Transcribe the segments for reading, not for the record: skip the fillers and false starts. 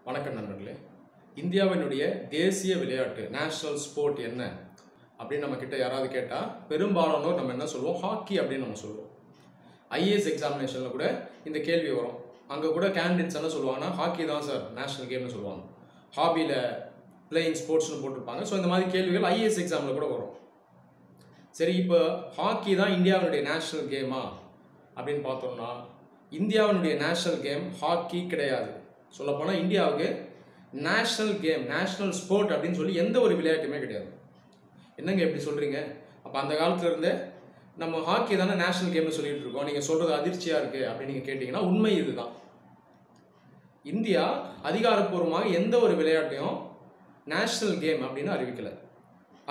வணக்கம் நண்பர்களே. இந்தியாவினுடைய தேசிய விளையாட்டு நேஷனல் ஸ்போர்ட் என்ன அப்படின்னு நம்ம கிட்ட யாராவது கேட்டால் பெரும்பாலானோர் நம்ம என்ன சொல்லுவோம், ஹாக்கி அப்படின்னு நம்ம சொல்லுவோம். ஐஏஎஸ் எக்ஸாமினேஷனில் கூட இந்த கேள்வி வரும். அங்கே கூட கேண்டிடேட்ஸ் என்ன சொல்லுவாங்கன்னா, ஹாக்கி தான் சார் நேஷனல் கேம்னு சொல்லுவாங்க. ஹாபியில் பிளேயிங் ஸ்போர்ட்ஸ்னு போட்டிருப்பாங்க. ஸோ இந்த மாதிரி கேள்விகள் ஐஏஎஸ் எக்ஸாமில் கூட வரும். சரி, இப்போ ஹாக்கி தான் இந்தியாவினுடைய நேஷனல் கேமா அப்படின்னு பார்த்தோம்னா, இந்தியாவினுடைய நேஷனல் கேம் ஹாக்கி கிடையாது. சொல்லப்போனால் இந்தியாவுக்கு நேஷனல் கேம், நேஷனல் ஸ்போர்ட் அப்படின்னு சொல்லி எந்த ஒரு விளையாட்டுமே கிடையாது. என்னங்க எப்படி சொல்கிறீங்க? அப்போ அந்த காலத்துல இருந்தே நம்ம ஹாக்கி தானே நேஷனல் கேம்னு சொல்லிட்டு இருக்கோம், நீங்கள் சொல்கிறது அதிர்ச்சியாக இருக்குது அப்படின்னு நீங்கள் கேட்டிங்கன்னா உண்மை இதுதான். இந்தியா அதிகாரப்பூர்வமாக எந்த ஒரு விளையாட்டையும் நேஷனல் கேம் அப்படின்னு அறிவிக்கலை.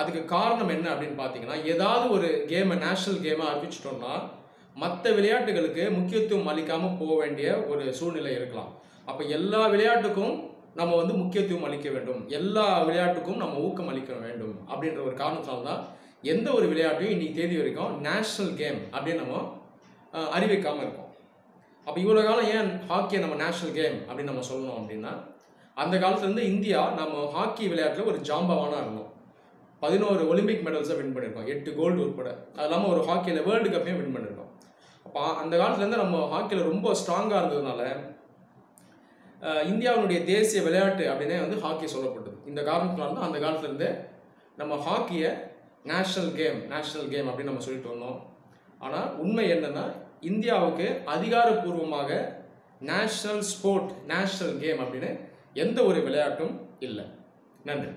அதுக்கு காரணம் என்ன அப்படின்னு பார்த்தீங்கன்னா, ஏதாவது ஒரு கேமை நேஷனல் கேமாக அறிவிச்சிட்டோம்னா மற்ற விளையாட்டுகளுக்கு முக்கியத்துவம் அளிக்காமல் போக வேண்டிய ஒரு சூழ்நிலை இருக்கலாம். அப்போ எல்லா விளையாட்டுக்கும் நம்ம முக்கியத்துவம் அளிக்க வேண்டும், எல்லா விளையாட்டுக்கும் நம்ம ஊக்கம் அளிக்க வேண்டும் அப்படின்ற ஒரு காரணத்தால்தான் எந்த ஒரு விளையாட்டையும் இன்னைக்கு தேதி வரைக்கும் நேஷனல் கேம் அப்படின்னு நம்ம அறிவிக்காமல் இருக்கோம். அப்போ இவ்வளோ காலம் ஏன் ஹாக்கியை நம்ம நேஷனல் கேம் அப்படின்னு நம்ம சொல்லணும் அப்படின்னா, அந்த காலத்துலேருந்து இந்தியா நம்ம ஹாக்கி விளையாட்டில் ஒரு ஜாம்பவானாக இருந்தோம். 11 ஒலிம்பிக் மெடல்ஸை வின் பண்ணியிருக்கோம், 8 கோல்டு உட்பட. அது இல்லாமல் ஒரு ஹாக்கியில் வேர்ல்டு கப்பையும் வின் பண்ணியிருக்கோம். அப்போ அந்த காலத்துலேருந்து நம்ம ஹாக்கியில் ரொம்ப ஸ்ட்ராங்காக இருந்ததுனால இந்தியாவினுடைய தேசிய விளையாட்டு அப்படின்னே ஹாக்கி சொல்லப்பட்டது. இந்த காரணத்தினால தான் அந்த காலத்துலேருந்து நம்ம ஹாக்கியை நேஷனல் கேம் அப்படின்னு நம்ம சொல்லிட்டு வந்தோம். ஆனால் உண்மை என்னன்னா, இந்தியாவுக்கு அதிகாரப்பூர்வமாக நேஷனல் ஸ்போர்ட், நேஷனல் கேம் அப்படின்னு எந்த ஒரு விளையாட்டும் இல்லை. நன்றி.